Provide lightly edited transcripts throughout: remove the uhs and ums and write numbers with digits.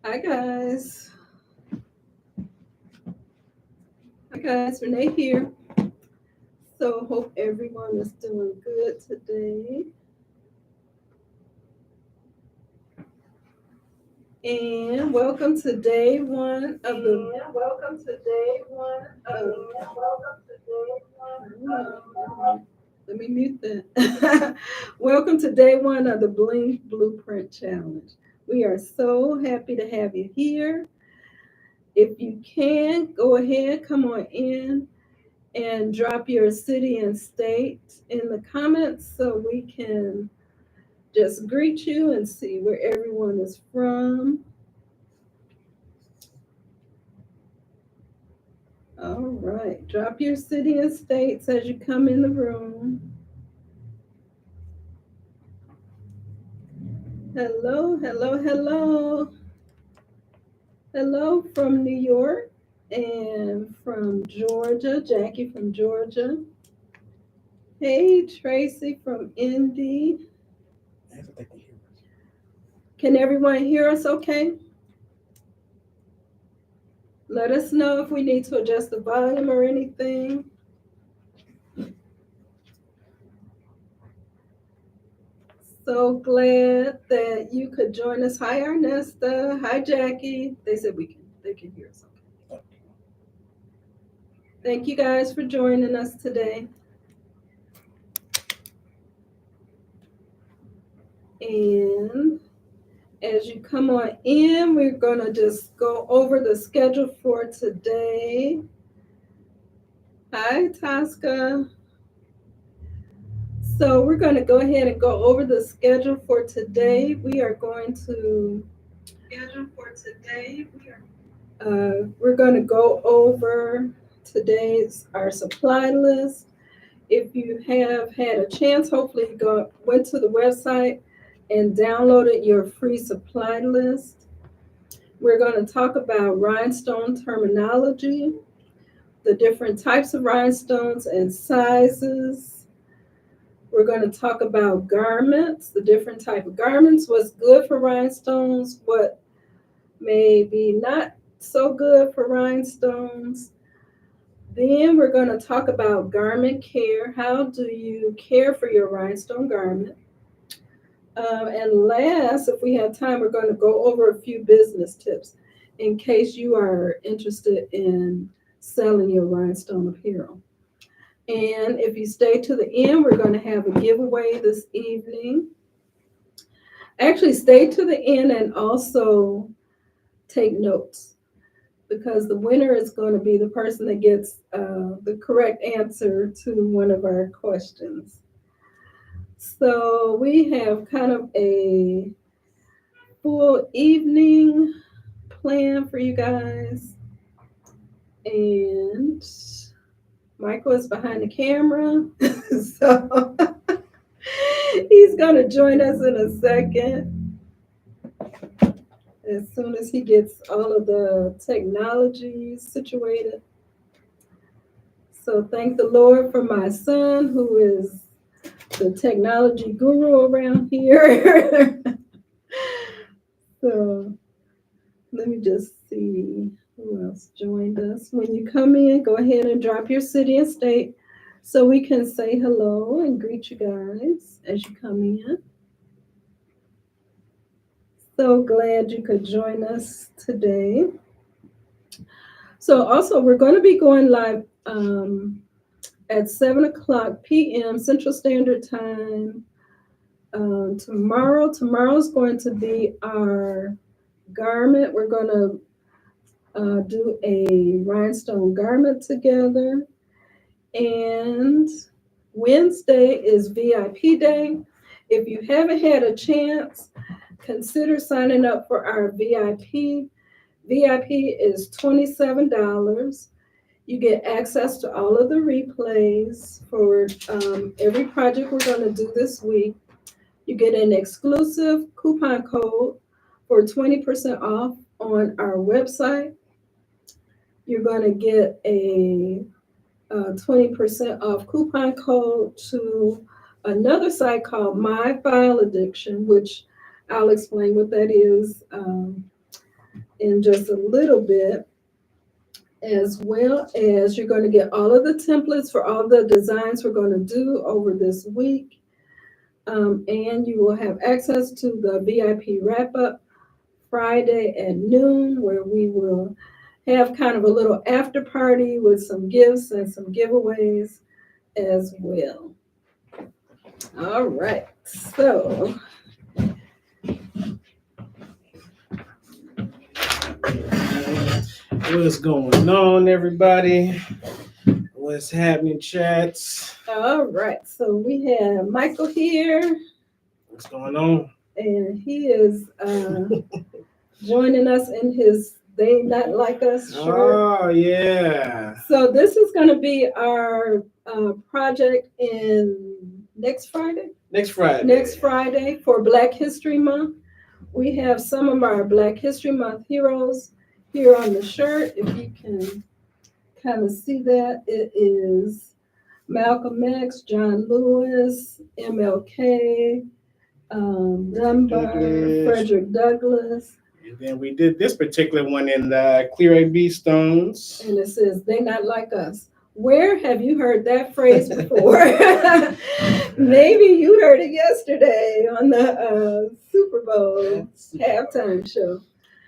Hi guys. Hi guys, Renee here. So hope everyone is doing good today. And welcome to day one of the let me mute that. Welcome to day one of the Bling Blueprint Challenge. We are so happy to have you here. If you can, go ahead, come on in and drop your city and state in the comments so we can just greet you and see where everyone is from. All right, drop your city and states as you come in the room. Hello, hello, hello. Hello from New York and from Georgia, Jackie from Georgia. Hey, Tracy from Indy. Can everyone hear us okay? Let us know if we need to adjust the volume or anything. So glad that you could join us. Hi, Ernesta. Hi, Jackie. They said they can hear us okay. Thank you guys for joining us today. And as you come on in, we're going to just go over the schedule for today. Hi, Tosca. So we're going to go ahead and go over the schedule for today. We're going to go over today's our supply list. If you have had a chance, hopefully you went to the website and downloaded your free supply list. We're going to talk about rhinestone terminology, the different types of rhinestones and sizes. We're going to talk about garments, the different type of garments, what's good for rhinestones, what may be not so good for rhinestones. Then we're going to talk about garment care. How do you care for your rhinestone garment? And last, if we have time, we're going to go over a few business tips in case you are interested in selling your rhinestone apparel. And if you stay to the end, we're going to have a giveaway this evening. Actually, stay to the end and also take notes, because the winner is going to be the person that gets the correct answer to one of our questions. So we have kind of a full evening plan for you guys. And Michael is behind the camera. So he's going to join us in a second, as soon as he gets all of the technology situated. So thank the Lord for my son, who is the technology guru around here. So let me just see who else joined us. When you come in, go ahead and drop your city and state so we can say hello and greet you guys as you come in. So glad you could join us today. So also, we're going to be going live at 7:00 p.m. Central Standard Time tomorrow. Tomorrow's going to be our garment. We're going to do a rhinestone garment together. And Wednesday is VIP day. If you haven't had a chance, consider signing up for our VIP. VIP is $27. You get access to all of the replays for every project we're going to do this week. You get an exclusive coupon code for 20% off on our website. You're going to get a 20% off coupon code to another site called MyFileAddiction, which I'll explain what that is in just a little bit, as well as you're going to get all of the templates for all the designs we're going to do over this week. And you will have access to the VIP wrap-up Friday at noon, where we will have kind of a little after party with some gifts and some giveaways as well. All right, so what's going on, everybody? What's happening, chats? all right, so we have Michael here, What's going on? and he is joining us in his They Not Like Us shirt. Oh, yeah. So this is going to be our project in next Friday. Next Friday. Next Friday for Black History Month. We have some of our Black History Month heroes here on the shirt. If you can kind of see that, it is Malcolm X, John Lewis, MLK, Dunbar, Frederick Douglass. And then we did this particular one in the Clear AB Stones. And it says, "They Not Like Us." Where have you heard that phrase before? Maybe you heard it yesterday on the Super Bowl halftime show.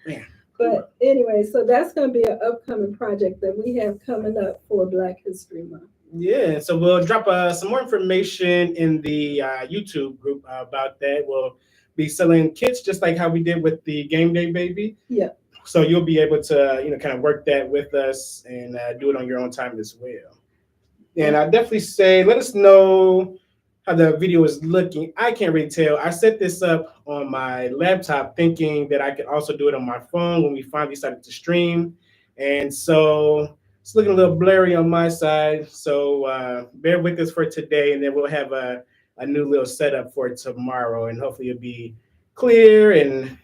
Man. But anyway, so that's going to be an upcoming project that we have coming up for Black History Month. Yeah, so we'll drop some more information in the YouTube group about that. We'll be selling kits just like how we did with the Game Day Baby. Yeah. So you'll be able to, kind of work that with us and do it on your own time as well. And I definitely say, let us know how the video is looking. I can't really tell. I set this up on my laptop thinking that I could also do it on my phone when we finally started to stream. And so it's looking a little blurry on my side. So bear with us for today, and then we'll have a new little setup for tomorrow. And hopefully it'll be clear and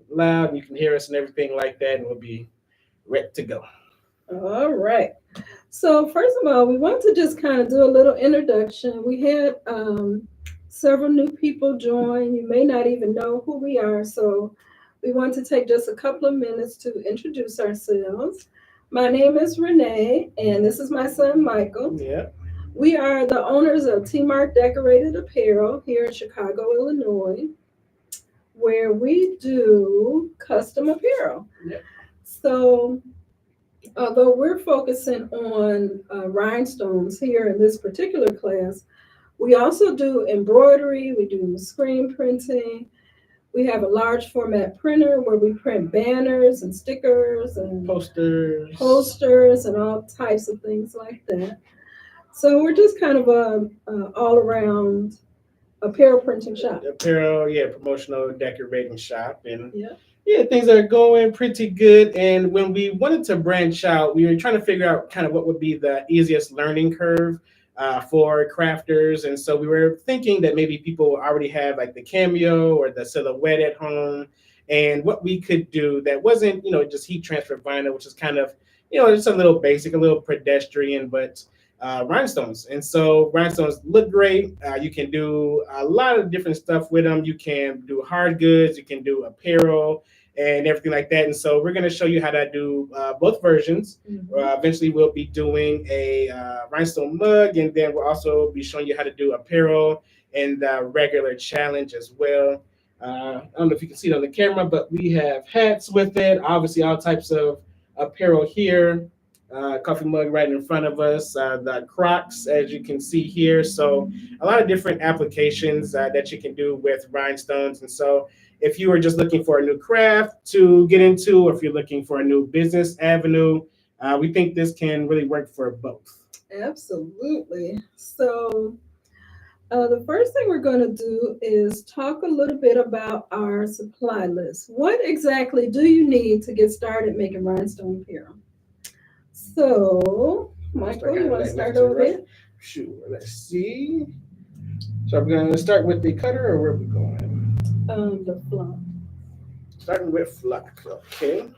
loud, and you can hear us and everything like that, and we'll be ready to go. All right. So first of all, we want to just kind of do a little introduction. We had several new people join. You may not even know who we are, so we want to take just a couple of minutes to introduce ourselves. My name is RENEE, and this is my son, Michael. Yeah. We are the owners of T-Mark Decorated Apparel here in Chicago, Illinois, where we do custom apparel. Yep. So although we're focusing on rhinestones here in this particular class, we also do embroidery, we do screen printing. We have a large format printer where we print banners and stickers and posters and all types of things like that. So we're just kind of a all-around apparel printing shop. Apparel, yeah, promotional decorating shop. And yeah, things are going pretty good. And when we wanted to branch out, we were trying to figure out kind of what would be the easiest learning curve for crafters. And so we were thinking that maybe people already have like the cameo or the silhouette at home, and what we could do that wasn't, just heat transfer vinyl, which is kind of, just a little basic, a little pedestrian, but rhinestones. And so rhinestones look great. You can do a lot of different stuff with them. You can do hard goods, you can do apparel and everything like that. And so we're going to show you how to do both versions. Mm-hmm. Eventually we'll be doing a rhinestone mug, and then we'll also be showing you how to do apparel and the regular challenge as well. I don't know if you can see it on the camera, but we have hats with it. Obviously all types of apparel here. Coffee mug right in front of us, the Crocs, as you can see here. So a lot of different applications that you can do with rhinestones. And so if you are just looking for a new craft to get into, or if you're looking for a new business avenue, we think this can really work for both. Absolutely. So the first thing we're going to do is talk a little bit about our supply list. What exactly do you need to get started making rhinestone apparel? So, Michael, you want to start over here? Sure, let's see. So I'm going to start with the cutter, or where are we going? The flock. Starting with flock, okay.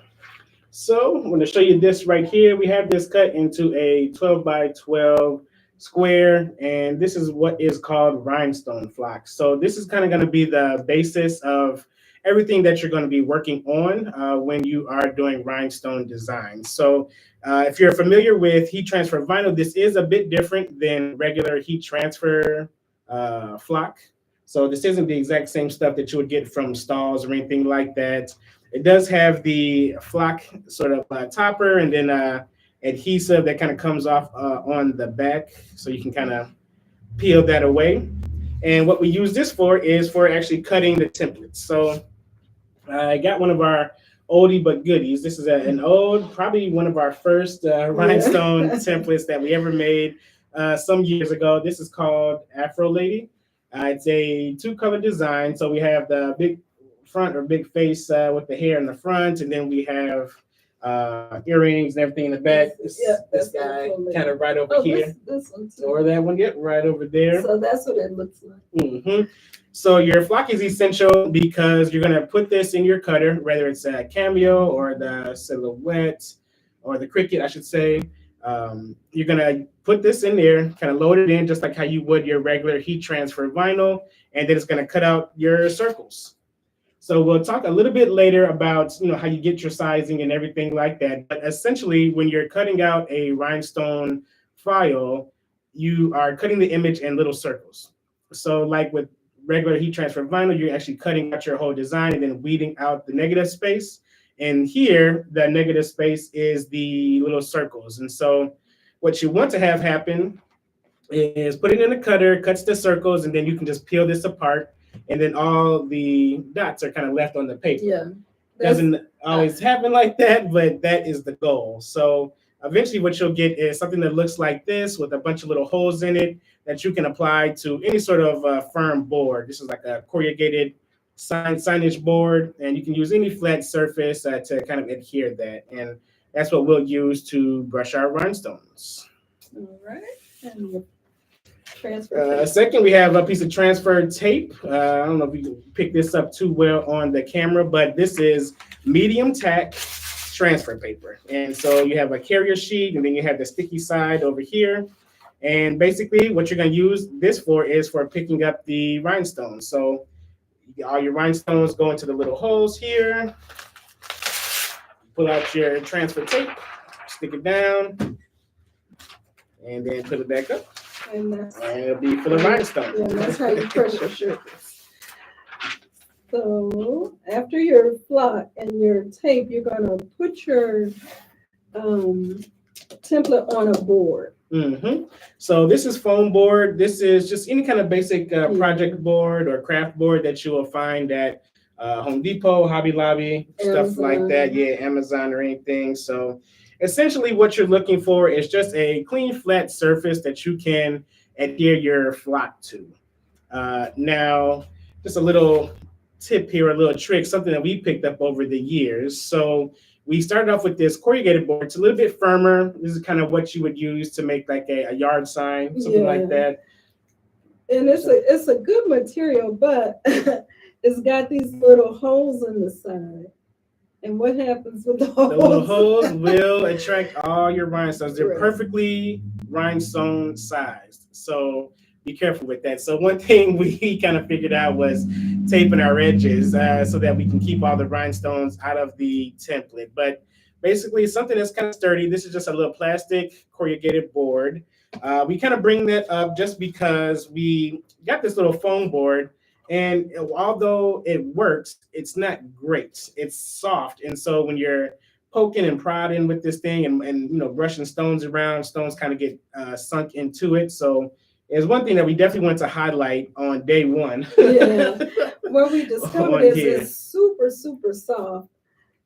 So I'm going to show you this right here. We have this cut into a 12 by 12 square, and this is what is called rhinestone flock. So this is kind of going to be the basis of everything that you're going to be working on when you are doing rhinestone design. So if you're familiar with heat transfer vinyl, this is a bit different than regular heat transfer flock. So this isn't the exact same stuff that you would get from Stalls or anything like that. It does have the flock sort of topper and then adhesive that kind of comes off on the back, so you can kind of peel that away. And what we use this for is for actually cutting the templates. So I got one of our oldie but goodies. This is an old, probably one of our first rhinestone templates that we ever made some years ago. This is called Afro Lady. It's a two-color design. So we have the big front or big face with the hair in the front, and then we have earrings and everything in the back. This guy kind of right over here. This one too. Or that one, yep, right over there. So that's what it looks like. Mm-hmm. So your flock is essential because you're going to put this in your cutter, whether it's a Cameo or the Silhouette or the Cricut, I should say. You're going to put this in there, kind of load it in just like how you would your regular heat transfer vinyl, and then it's going to cut out your circles. So we'll talk a little bit later about how you get your sizing and everything like that. But essentially, when you're cutting out a rhinestone file, you are cutting the image in little circles. So like with regular heat transfer vinyl, you're actually cutting out your whole design and then weeding out the negative space. And here, the negative space is the little circles. And so what you want to have happen is put it in a cutter, cuts the circles, and then you can just peel this apart. And then all the dots are kind of left on the paper. Yeah. Doesn't always happen like that, but that is the goal. So eventually what you'll get is something that looks like this with a bunch of little holes in it that you can apply to any sort of firm board. This is like a corrugated signage board, and you can use any flat surface to kind of adhere that. And that's what we'll use to brush our rhinestones. All right. And your transfer tape. Second, we have a piece of transfer tape. I don't know if you can pick this up too well on the camera, but this is medium tack transfer paper. And so you have a carrier sheet, and then you have the sticky side over here. And basically what you're going to use this for is for picking up the rhinestones. So all your rhinestones go into the little holes here. Pull out your transfer tape, stick it down, and then put it back up. And it'll be full of rhinestones. Yeah, that's how you press your surface. So after your flock and your tape, you're going to put your template on a board. Mm-hmm. So this is foam board. This is just any kind of basic project board or craft board that you will find at Home Depot, Hobby Lobby, Amazon. Stuff like that. Yeah, Amazon or anything. So essentially what you're looking for is just a clean, flat surface that you can adhere your flock to. Now, just a little tip here, a little trick, something that we picked up over the years. So we started off with this corrugated board. It's a little bit firmer. This is kind of what you would use to make like a yard sign, something like that. And it's a good material, but it's got these little holes in the side. And what happens with the holes? The little holes will attract all your rhinestones. They're perfectly rhinestone sized. So be careful with that. So one thing we kind of figured out was taping our edges so that we can keep all the rhinestones out of the template. But basically something that's kind of sturdy. This is just a little plastic corrugated board. We kind of bring that up just because we got this little foam board, and although it works, it's not great. It's soft. And so when you're poking and prodding with this thing and brushing stones around, stones kind of get sunk into it. So it's one thing that we definitely want to highlight on day one. Yeah. What we discovered is it's super, super soft.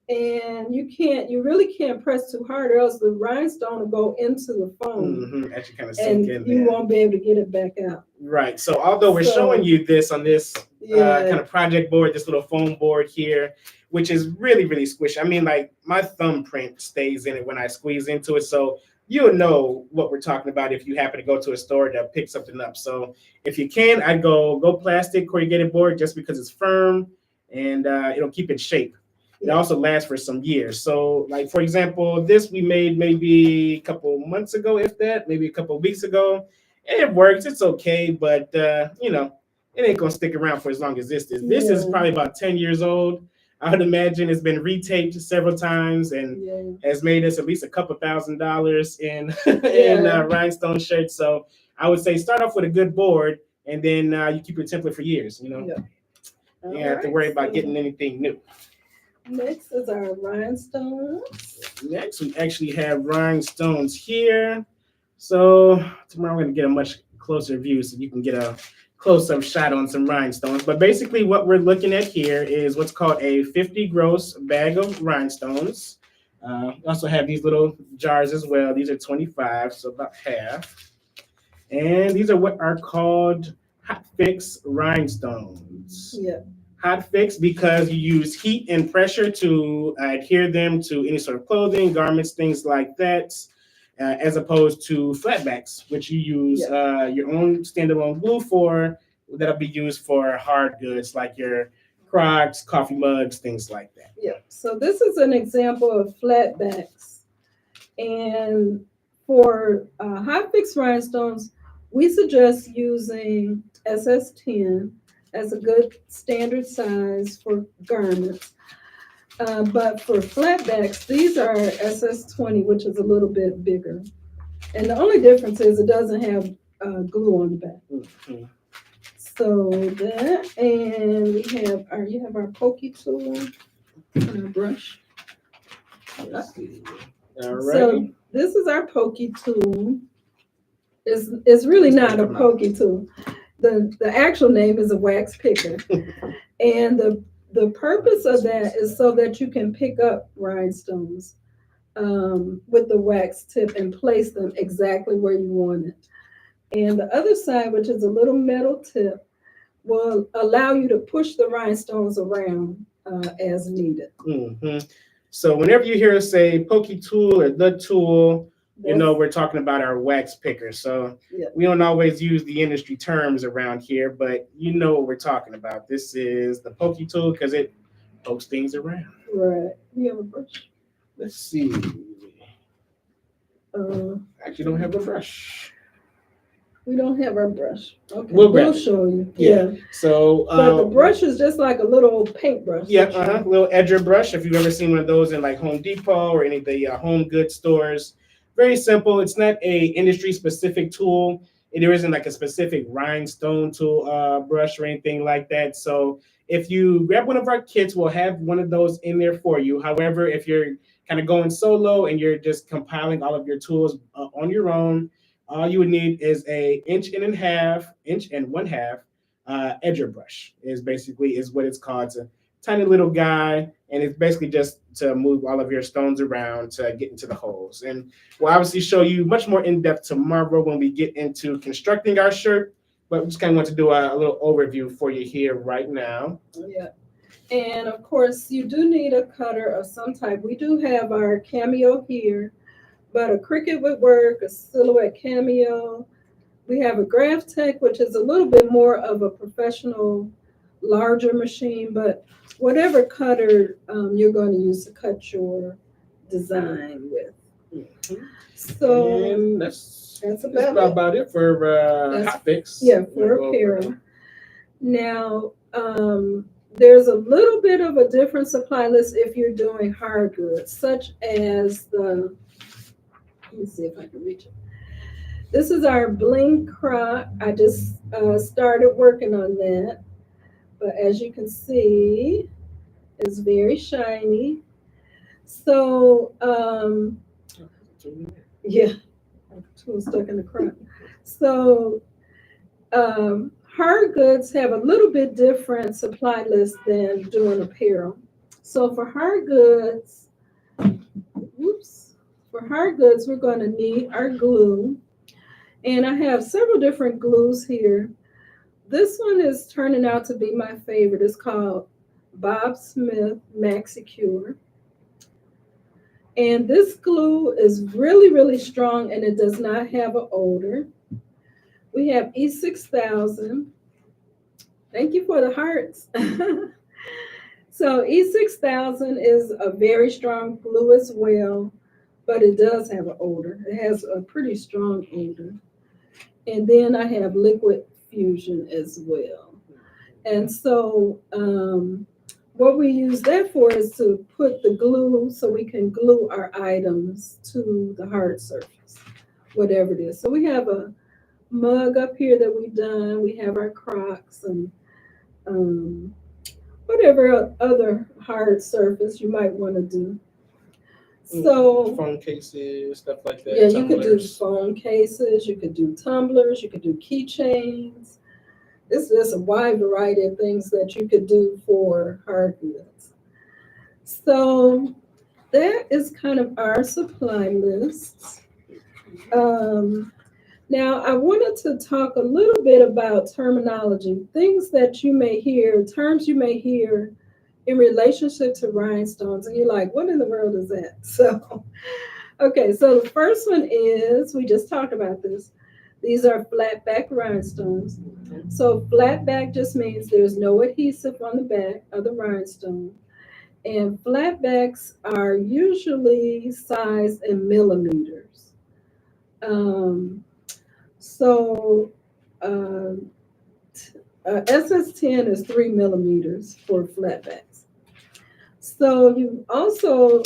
And you really can't press too hard, or else the rhinestone will go into the foam. Actually kind of sink in there. You won't be able to get it back out. Right. So although we're showing you this on this kind of project board, this little foam board here, which is really, really squishy. I mean, like my thumbprint stays in it when I squeeze into it. So you'll know what we're talking about if you happen to go to a store to pick something up. So if you can, I'd go plastic corrugated board just because it's firm and it'll keep its shape. It also lasts for some years. So like, for example, this we made maybe a couple months ago, if that, maybe a couple of weeks ago. It works. It's okay. But, it ain't gonna stick around for as long as this is. This is Yeah. probably about 10 years old. I would imagine it's been retaped several times and has made us at least a couple $1,000s in rhinestone shirts. So I would say start off with a good board, and then you keep your template for years. You know, you don't have to worry about getting anything new. Next is our rhinestones. Next, we actually have rhinestones here. So tomorrow I'm going to get a much closer view so you can get a close-up shot on some rhinestones. But basically what we're looking at here is what's called a 50 gross bag of rhinestones. We also have these little jars as well. These are 25, so about half. And these are what are called hot fix rhinestones. Yeah. Hot fix because you use heat and pressure to adhere them to any sort of clothing, garments, things like that, as opposed to flatbacks, which you use your own standalone glue for, that'll be used for hard goods like your Crocs, coffee mugs, things like that. Yeah, so this is an example of flatbacks. And for hot fix rhinestones, we suggest using SS10 as a good standard size for garments. But for flatbacks, these are SS20, which is a little bit bigger. And the only difference is it doesn't have glue on the back. Mm-hmm. So that, and we have our pokey tool and our brush. Let's see. All right. So this is our pokey tool. It's really not a pokey tool. The actual name is a wax picker. And the purpose of that is so that you can pick up rhinestones with the wax tip and place them exactly where you want it. And the other side, which is a little metal tip, will allow you to push the rhinestones around as needed. Mm-hmm. So whenever you hear us say pokey tool or the tool, you know we're talking about our wax picker. So we don't always use the industry terms around here, but you know what we're talking about. This is the pokey tool because it pokes things around. Right. You have a brush? Let's see. Actually don't have a brush. We don't have our brush. Okay, we'll show you. Yeah. So, but the brush is just like a little paintbrush. Yeah, little edger brush. If you've ever seen one of those in like Home Depot or any of the home goods stores, very simple. It's not a industry specific tool. There isn't like a specific rhinestone tool brush or anything like that. So if you grab one of our kits, we'll have one of those in there for you. However, if you're kind of going solo and you're just compiling all of your tools on your own, all you would need is a inch and 1/2 edger brush is what it's called. It's a tiny little guy, and it's basically just to move all of your stones around to get into the holes. And we'll obviously show you much more in depth tomorrow when we get into constructing our shirt, but we just kind of want to do a little overview for you here right now. Yeah. And of course, you do need a cutter of some type. We do have our Cameo here, but a Cricut would work, a Silhouette Cameo. We have a Graph Tech, which is a little bit more of a professional, larger machine, but whatever cutter you're going to use to cut your design with. Mm-hmm. So and that's about it for hot fix. Yeah, for apparel. Now, there's a little bit of a different supply list if you're doing hard goods, such as let me see if I can reach it. This is our Bling crock. I just started working on that. But as you can see, it's very shiny. So, yeah, tool stuck in the crock. So, hard goods have a little bit different supply list than doing apparel. So for hard goods, we're going to need our glue. And I have several different glues here. This one is turning out to be my favorite. It's called Bob Smith MaxiCure. And this glue is really, really strong, and it does not have an odor. We have E6000. Thank you for the hearts. So E6000 is a very strong glue as well, but it does have an odor. It has a pretty strong odor. And then I have Liquid Fusion as well. And so what we use that for is to put the glue so we can glue our items to the hard surface, whatever it is. So we have a mug up here that we've done. We have our Crocs and um, whatever other hard surface you might want to do. So phone cases, stuff like that. yeah, you could do tumblers. phone cases, you could do tumblers, you could do keychains. It's just a wide variety of things that you could do for hard goods. So that is kind of our supply list. Um, Now, I wanted to talk a little bit about terminology, things that you may hear, terms you may hear in relationship to rhinestones, and you're like, what in the world is that? So, okay, so the first one is, we just talked about this. These are flat back rhinestones. So, flat back just means there's no adhesive on the back of the rhinestone. And flatbacks are usually sized in millimeters. Um, so uh, SS10 is 3 millimeters for flatbacks. So you also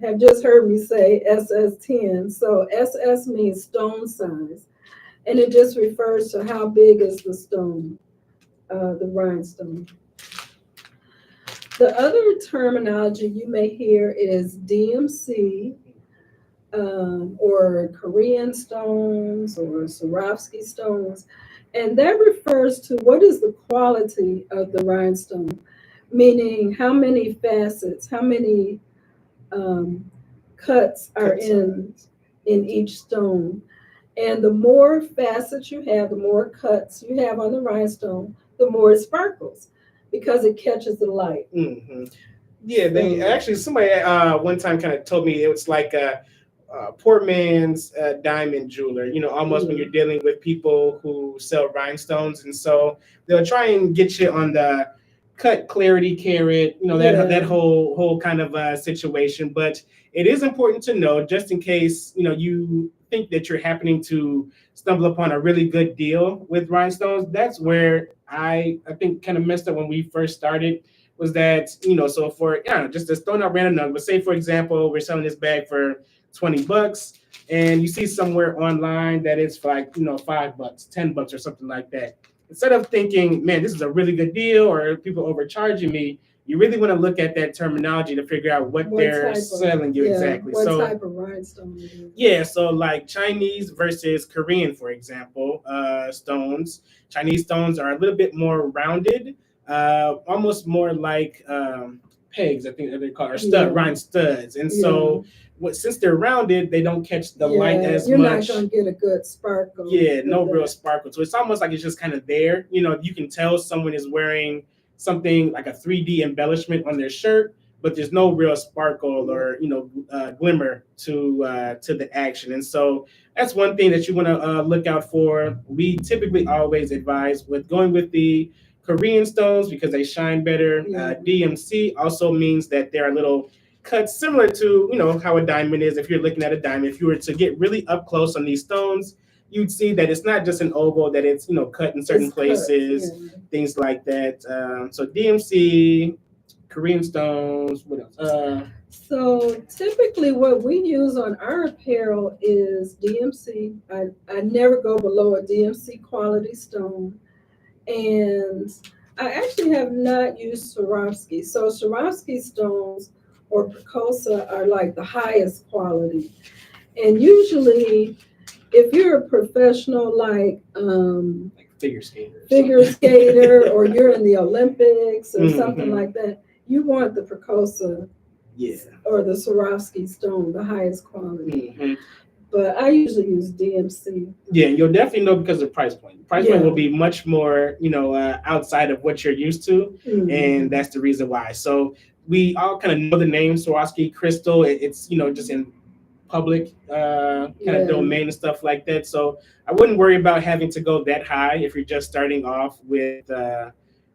have just heard me say SS10. So SS means stone size, and it just refers to how big is the stone, the rhinestone. The other terminology you may hear is DMC, or Korean stones or Swarovski stones. And that refers to what is the quality of the rhinestone, meaning how many facets, how many cuts are in each stone. And the more facets you have, the more cuts you have on the rhinestone, the more it sparkles because it catches the light. Mm-hmm. Yeah, they actually somebody one time kind of told me it was like a poor man's diamond jeweler. You know, almost when you're dealing with people who sell rhinestones, and so they'll try and get you on the cut, clarity, carat. You know that whole kind of situation. But it is important to know, just in case you think that you're happening to stumble upon a really good deal with rhinestones. That's where I think kind of messed up when we first started. Was that so for just to throw out random numbers, but say for example we're selling this bag for $20 and you see somewhere online that it's for like $5, $10 or something like that. Instead of thinking, man, this is a really good deal or people overcharging me, you really want to look at that terminology to figure out what they're selling you exactly. What type of rhinestone it is. Yeah, so like Chinese versus Korean, for example, stones. Chinese stones are a little bit more rounded, almost more like pegs, I think they call it, rhine studs. And so since they're rounded, they don't catch the light as you're much. You're not going to get a good sparkle. Yeah, no real sparkle. So it's almost like it's just kind of there. You can tell someone is wearing something like a 3D embellishment on their shirt, but there's no real sparkle or glimmer to the action. And so that's one thing that you want to look out for. We typically always advise with going with the Korean stones because they shine better. DMC also means that they're a little cut similar to how a diamond is. If you're looking at a diamond, if you were to get really up close on these stones, you'd see that it's not just an oval, that it's cut in certain places, things like that. So DMC, Korean stones, what else? So typically what we use on our apparel is DMC. I never go below a DMC quality stone. And I actually have not used Swarovski. So Swarovski stones or Precosa are like the highest quality. And usually if you're a professional like figure skater or you're in the Olympics or something like that, you want the Precosa or the Swarovski stone, the highest quality. But I usually use DMC. Yeah, you'll definitely know because of price point. The price point will be much more, outside of what you're used to, and that's the reason why. So we all kind of know the name Swarovski crystal. It's just in public kind of domain and stuff like that. So I wouldn't worry about having to go that high if you're just starting off with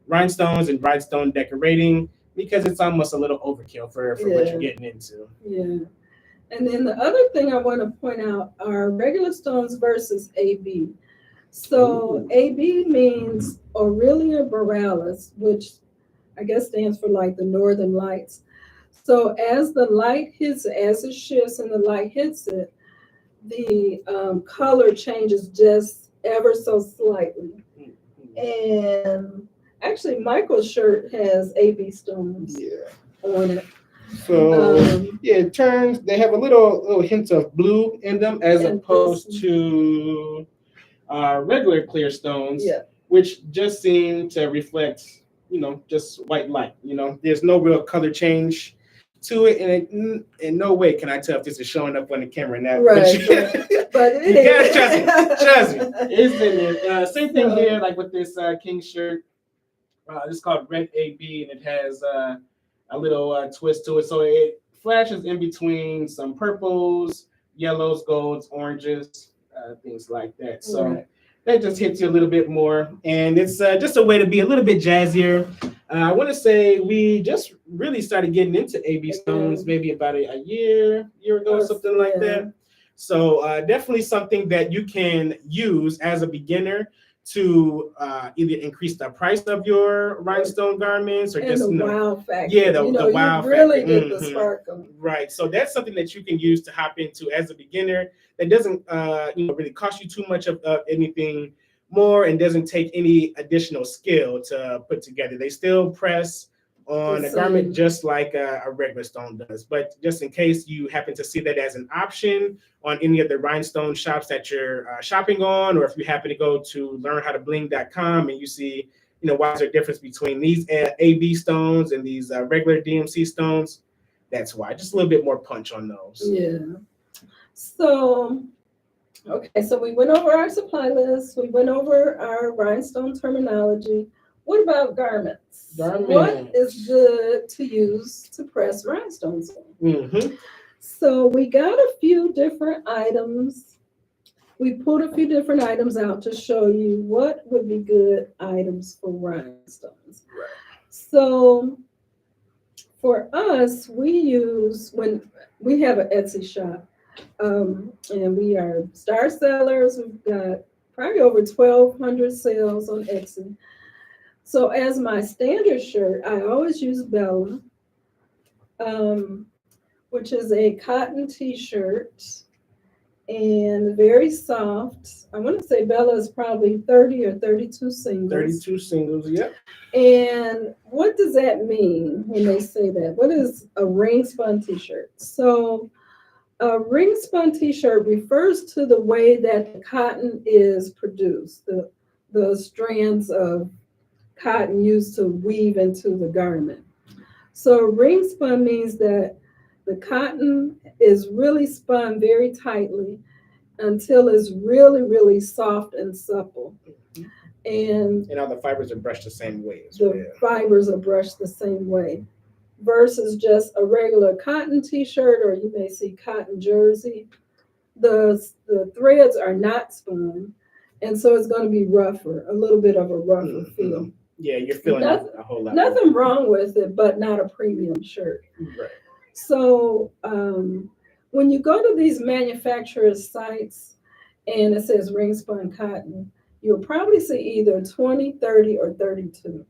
rhinestones and rhinestone decorating, because it's almost a little overkill for what you're getting into. Yeah. And then the other thing I want to point out are regular stones versus AB. So AB means Aurelia Borealis, which I guess stands for like the Northern Lights. So as the light hits it, as it shifts and the light hits it, the color changes just ever so slightly. And actually, Michael's shirt has AB stones on it. So yeah, it turns. They have a little hint of blue in them, as opposed to regular clear stones, which just seem to reflect, just white light. There's no real color change to it, and in no way can I tell if this is showing up on the camera now. Right, but you gotta trust me. It's in there. Same thing here, like with this King shirt. It's called Red AB, and it has a little twist to it. So it flashes in between some purples, yellows, golds, oranges, things like that. So that just hits you a little bit more. And it's just a way to be a little bit jazzier. I want to say we just really started getting into AB stones maybe about a year ago, something like that. So definitely something that you can use as a beginner to either increase the price of your rhinestone garments or just the wow factor. Yeah, the wow factor. Really get the sparkle. Right. So that's something that you can use to hop into as a beginner. That doesn't really cost you too much of anything more and doesn't take any additional skill to put together. They still press on a garment just like a regular stone does. But just in case you happen to see that as an option on any of the rhinestone shops that you're shopping on, or if you happen to go to learnhowtobling.com and you see, why is there a difference between these AB stones and these regular DMC stones, that's why. Just a little bit more punch on those. Yeah. So, okay, so we went over our supply list. We went over our rhinestone terminology. What about garments? What is good to use to press rhinestones on? So we got a few different items. We pulled a few different items out to show you what would be good items for rhinestones. So for us, when we have an Etsy shop, and we are star sellers. We've got probably over 1,200 sales on Etsy. So as my standard shirt, I always use Bella, which is a cotton t-shirt and very soft. I want to say Bella is probably 30 or 32 singles. 32 singles, yep. And what does that mean when they say that? What is a ring spun t-shirt? So a ring spun t-shirt refers to the way that the cotton is produced, the strands of cotton used to weave into the garment. So ring spun means that the cotton is really spun very tightly until it's really, really soft and supple. And all the fibers are brushed the same way as well. The fibers are brushed the same way versus just a regular cotton t-shirt, or you may see cotton jersey. The threads are not spun, and so it's going to be rougher, a little bit of a rougher feel. Yeah, you're feeling a whole lot. Nothing wrong with it, but not a premium shirt. Right. So when you go to these manufacturers' sites and it says ring spun cotton, you'll probably see either 20, 30, or 32.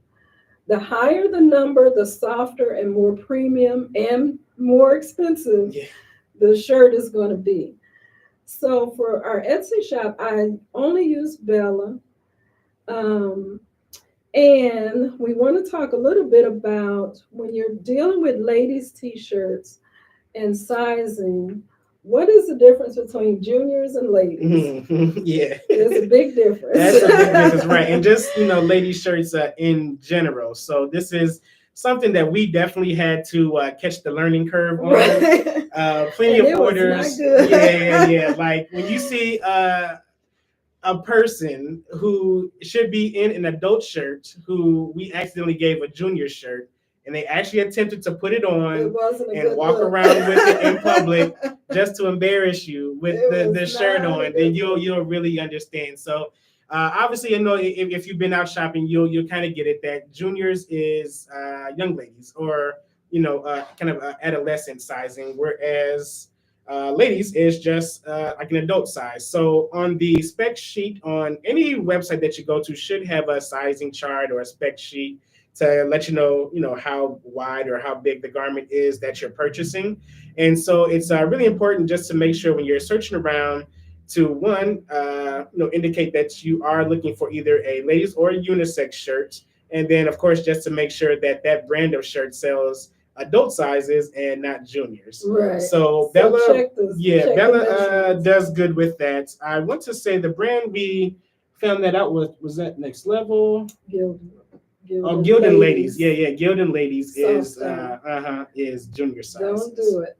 The higher the number, the softer and more premium and more expensive the shirt is going to be. So for our Etsy shop, I only use Bella. And we want to talk a little bit about when you're dealing with ladies' t-shirts and sizing, what is the difference between juniors and ladies? Yeah. There's a big difference. That's a big difference, right? And just, ladies' shirts in general. So this is something that we definitely had to catch the learning curve on. Right. Plenty of orders. Yeah. Like when you see a person who should be in an adult shirt who we accidentally gave a junior shirt, and they actually attempted to put it on and walk around with it in public just to embarrass you with the shirt on, then you'll really understand. So obviously, if you've been out shopping, you'll kind of get it that juniors is young ladies or kind of adolescent sizing, whereas ladies is just like an adult size. So on the spec sheet on any website that you go to should have a sizing chart or a spec sheet to let you know how wide or how big the garment is that you're purchasing. And so it's really important just to make sure when you're searching around to one, indicate that you are looking for either a ladies or a unisex shirt. And then, of course, just to make sure that that brand of shirt sells adult sizes and not juniors. Right. So Bella, Bella does good with that. I want to say the brand we found that out was that Next Level. Gildan Ladies. Yeah, Gildan Ladies is junior size. Don't do it.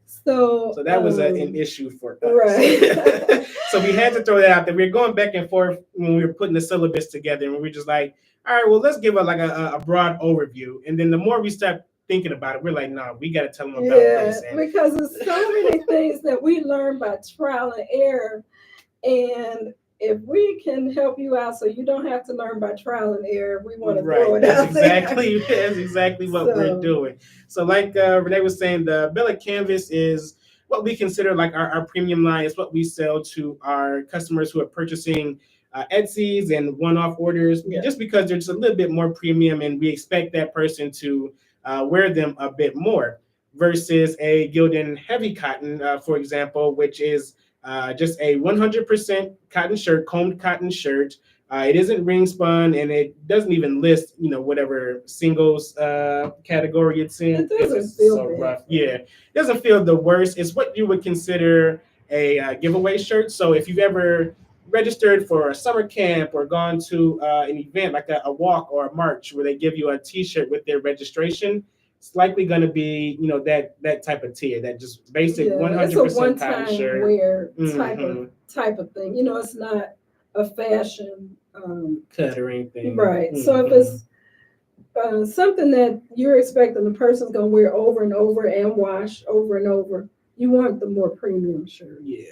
So that was an issue for us. Right. So we had to throw that out there. We were going back and forth when we were putting the syllabus together, and we were just like, all right, well, let's give a broad overview. And then the more we start thinking about it, we're like, no, we got to tell them about this. Because there's so many things that we learn by trial and error. And if we can help you out so you don't have to learn by trial and error, we want to throw it out there. That's exactly what we're doing. So like Renee was saying, the Bella Canvas is what we consider like our premium line. It's what we sell to our customers who are purchasing Etsy's and one-off orders, just because they're just a little bit more premium and we expect that person to wear them a bit more versus a Gildan heavy cotton, for example, which is just a 100% cotton shirt, combed cotton shirt. It isn't ring spun, and it doesn't even list, whatever singles category it's in. It doesn't feel so rough. Yeah, it doesn't feel the worst. It's what you would consider a giveaway shirt. So if you've ever registered for a summer camp or gone to an event like a walk or a march where they give you a T-shirt with their registration, it's likely going to be, that type of tier, that just basic 100% cotton shirt. Wear type of thing. It's not a fashion cut or anything. Right. Mm-hmm. So if it's something that you're expecting the person's going to wear over and over and wash over and over, you want the more premium shirt. Yeah.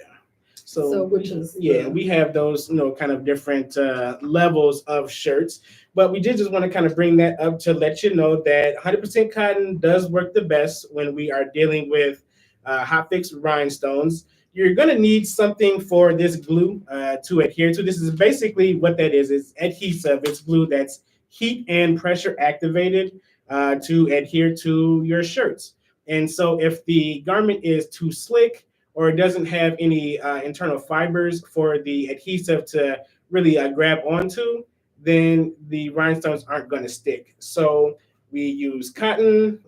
So which is we have those kind of different levels of shirts, but we did just want to kind of bring that up to let you know that 100% cotton does work the best when we are dealing with hot fix rhinestones. You're going to need something for this glue to adhere to. This is basically what that is. It's adhesive. It's glue that's heat and pressure activated to adhere to your shirts. And so if the garment is too slick, or it doesn't have any internal fibers for the adhesive to really grab onto, then the rhinestones aren't going to stick. So we use cotton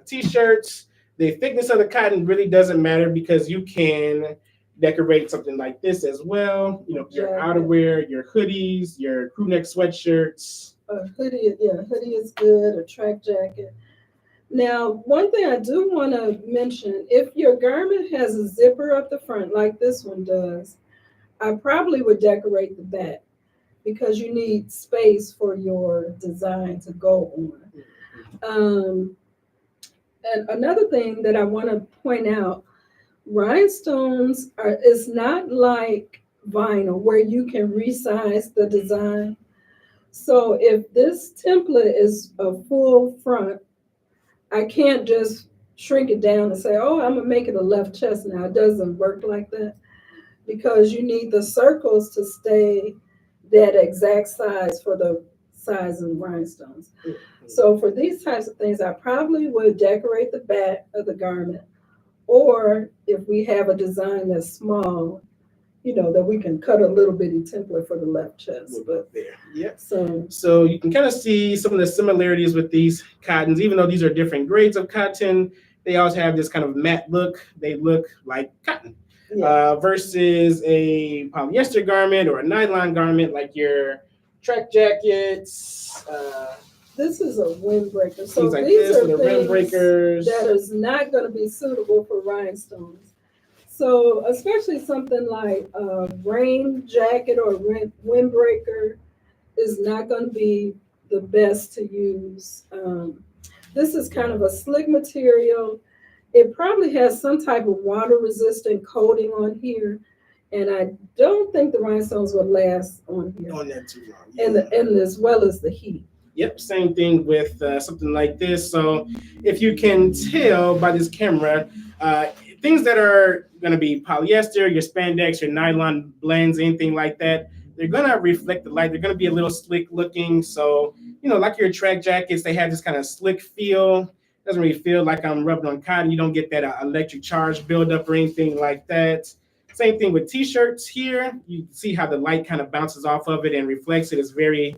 T-shirts. The thickness of the cotton really doesn't matter because you can decorate something like this as well. Your outerwear, your hoodies, your crew neck sweatshirts. Hoodie is good, a track jacket. Now, one thing I do want to mention, if your garment has a zipper up the front like this one does, I probably would decorate the back because you need space for your design to go on. And another thing that I want to point out, rhinestones is not like vinyl where you can resize the design. So if this template is a full front, I can't just shrink it down and say, oh, I'm going to make it a left chest now. It doesn't work like that because you need the circles to stay that exact size for the size of the rhinestones. Mm-hmm. So for these types of things, I probably would decorate the back of the garment, or if we have a design that's small, that we can cut a little bitty template for the left chest. But there, yeah. So you can kind of see some of the similarities with these cottons, even though these are different grades of cotton. They also have this kind of matte look. They look like cotton versus a polyester garment or a nylon garment, like your track jackets. This is a windbreaker. So like these are things windbreakers that is not going to be suitable for rhinestones. So especially something like a rain jacket or windbreaker is not going to be the best to use. This is kind of a slick material. It probably has some type of water-resistant coating on here, and I don't think the rhinestones will last on here. On that too long. Yeah. And as well as the heat. Yep, same thing with something like this. So if you can tell by this camera, things that are going to be polyester, your spandex, your nylon blends, anything like that, they're going to reflect the light. They're going to be a little slick looking. So, like your track jackets, they have this kind of slick feel. Doesn't really feel like I'm rubbing on cotton. You don't get that electric charge buildup or anything like that. Same thing with t-shirts here. You see how the light kind of bounces off of it and reflects it. It's very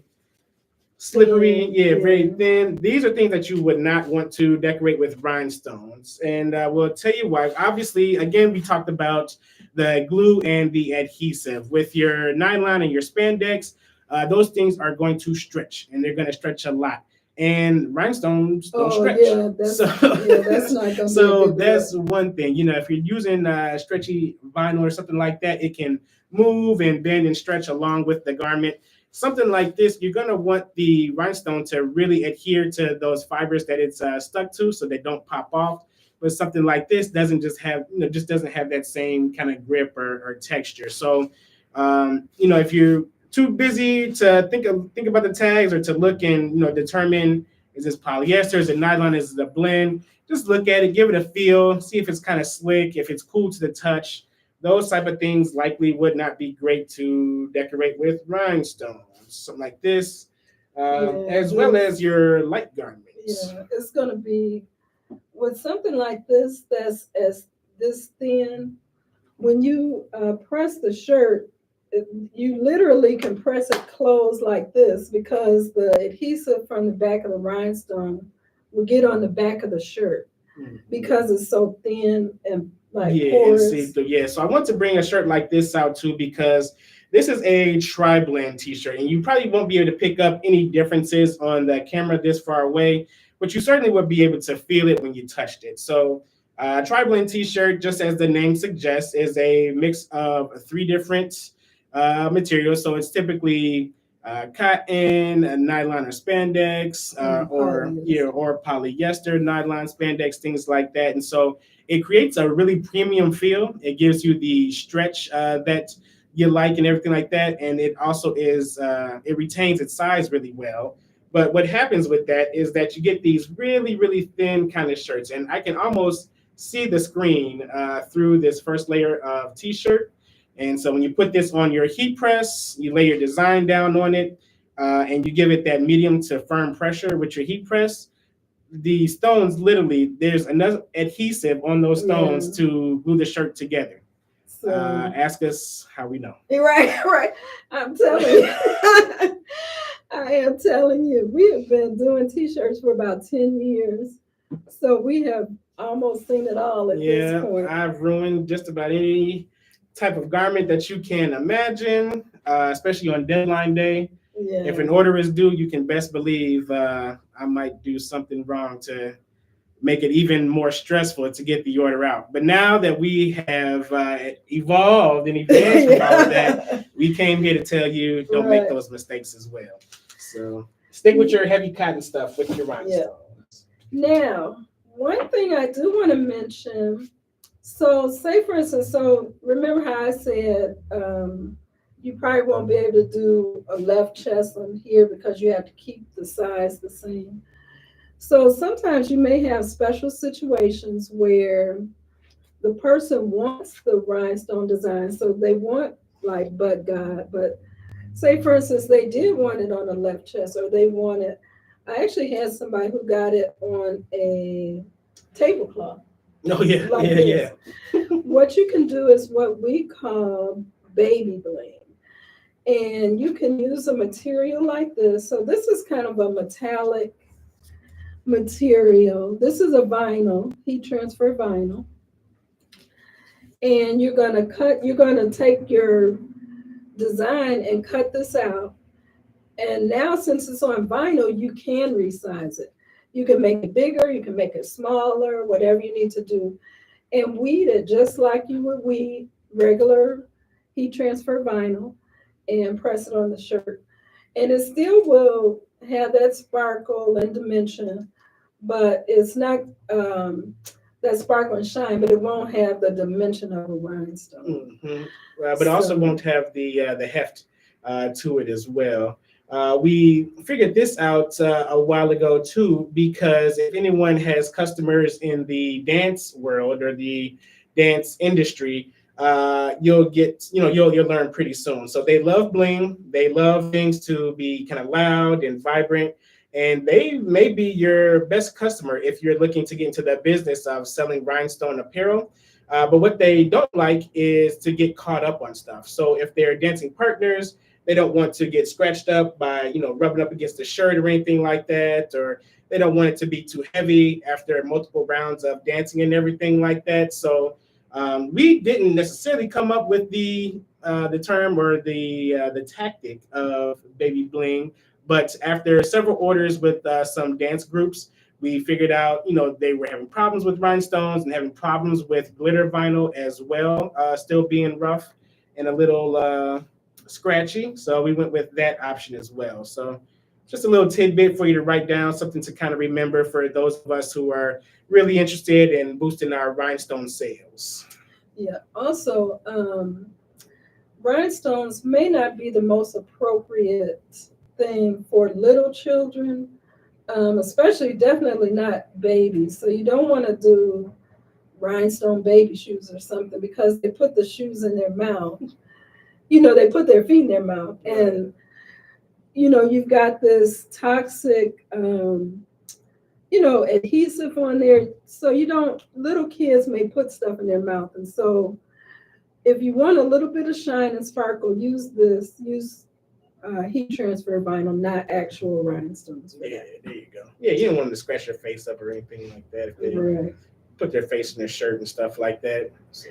slippery, very thin. These are things that you would not want to decorate with rhinestones. And we'll tell you why. Obviously, again, we talked about the glue and the adhesive. With your nylon and your spandex, those things are going to stretch, and they're going to stretch a lot. And rhinestones don't stretch. That's not gonna so that's one thing. If you're using stretchy vinyl or something like that, it can move and bend and stretch along with the garment. Something like this, you're going to want the rhinestone to really adhere to those fibers that it's stuck to, so they don't pop off. But something like this doesn't just have that same kind of grip or texture. So, if you're too busy to think about the tags or to look and determine, is this polyester, is it nylon, is it a blend? Just look at it, give it a feel, see if it's kind of slick, if it's cool to the touch. Those type of things likely would not be great to decorate with rhinestones, something like this, as well as your light garments. Yeah, it's going to be with something like this that's as this thin. When you press the shirt, you literally can press it closed like this because the adhesive from the back of the rhinestone will get on the back of the shirt because it's so thin and porous. So I want to bring a shirt like this out too because this is a tri-blend t-shirt, and you probably won't be able to pick up any differences on the camera this far away, but you certainly would be able to feel it when you touched it. So tri-blend t-shirt, just as the name suggests, is a mix of 3 different materials. So it's typically cotton, nylon or spandex, or polyester, nylon, spandex, things like that. And so it creates a really premium feel. It gives you the stretch that you like and everything like that. And it also it retains its size really well. But what happens with that is that you get these really, really thin kind of shirts. And I can almost see the screen through this first layer of t-shirt. And so when you put this on your heat press, you lay your design down on it, and you give it that medium to firm pressure with your heat press. The stones, literally, there's enough adhesive on those stones to glue the shirt together. So, ask us how we know. Right. I'm telling you. I am telling you. We have been doing t-shirts for about 10 years. So we have almost seen it all at this point. I've ruined just about any type of garment that you can imagine, especially on deadline day. Yeah. If an order is due, you can best believe I might do something wrong to make it even more stressful to get the order out. But now that we have evolved and advanced from all of that, we came here to tell you don't make those mistakes as well. So stick with your heavy cotton stuff with your rhinestones. Now, one thing I do want to mention. So say, for instance, remember how I said you probably won't be able to do a left chest on here because you have to keep the size the same. So sometimes you may have special situations where the person wants the rhinestone design. So they want like Bud God, but say, for instance, they did want it on a left chest, or they wanted, I actually had somebody who got it on a tablecloth. Oh, yeah. What you can do is what we call baby bling. And you can use a material like this. So this is kind of a metallic material. This is a vinyl, heat transfer vinyl. And you're going to take your design and cut this out. And now, since it's on vinyl, you can resize it. You can make it bigger, you can make it smaller, whatever you need to do. And weed it just like you would weed regular heat transfer vinyl and press it on the shirt. And it still will have that sparkle and dimension, but it's not that sparkle and shine, but it won't have the dimension of a rhinestone. Mm-hmm. But also won't have the heft to it as well. We figured this out a while ago too, because if anyone has customers in the dance world or the dance industry, you'll get, you'll learn pretty soon. So they love bling. They love things to be kind of loud and vibrant. And they may be your best customer if you're looking to get into the business of selling rhinestone apparel. But what they don't like is to get caught up on stuff. So if they're dancing partners, they don't want to get scratched up by, rubbing up against the shirt or anything like that, or they don't want it to be too heavy after multiple rounds of dancing and everything like that. So we didn't necessarily come up with the term or the tactic of baby bling, but after several orders with some dance groups, we figured out, they were having problems with rhinestones and having problems with glitter vinyl as well, still being rough and a little scratchy. So we went with that option as well. So just a little tidbit for you to write down, something to kind of remember for those of us who are really interested in boosting our rhinestone sales. Yeah. Also, rhinestones may not be the most appropriate thing for little children, especially definitely not babies. So you don't want to do rhinestone baby shoes or something because they put the shoes in their mouth. They put their feet in their mouth, and you've got this toxic, adhesive on there. So little kids may put stuff in their mouth. And so if you want a little bit of shine and sparkle, use heat transfer vinyl, not actual rhinestones. Yeah, there you go. Yeah, you don't want them to scratch your face up or anything like that if they put their face in their shirt and stuff like that. So.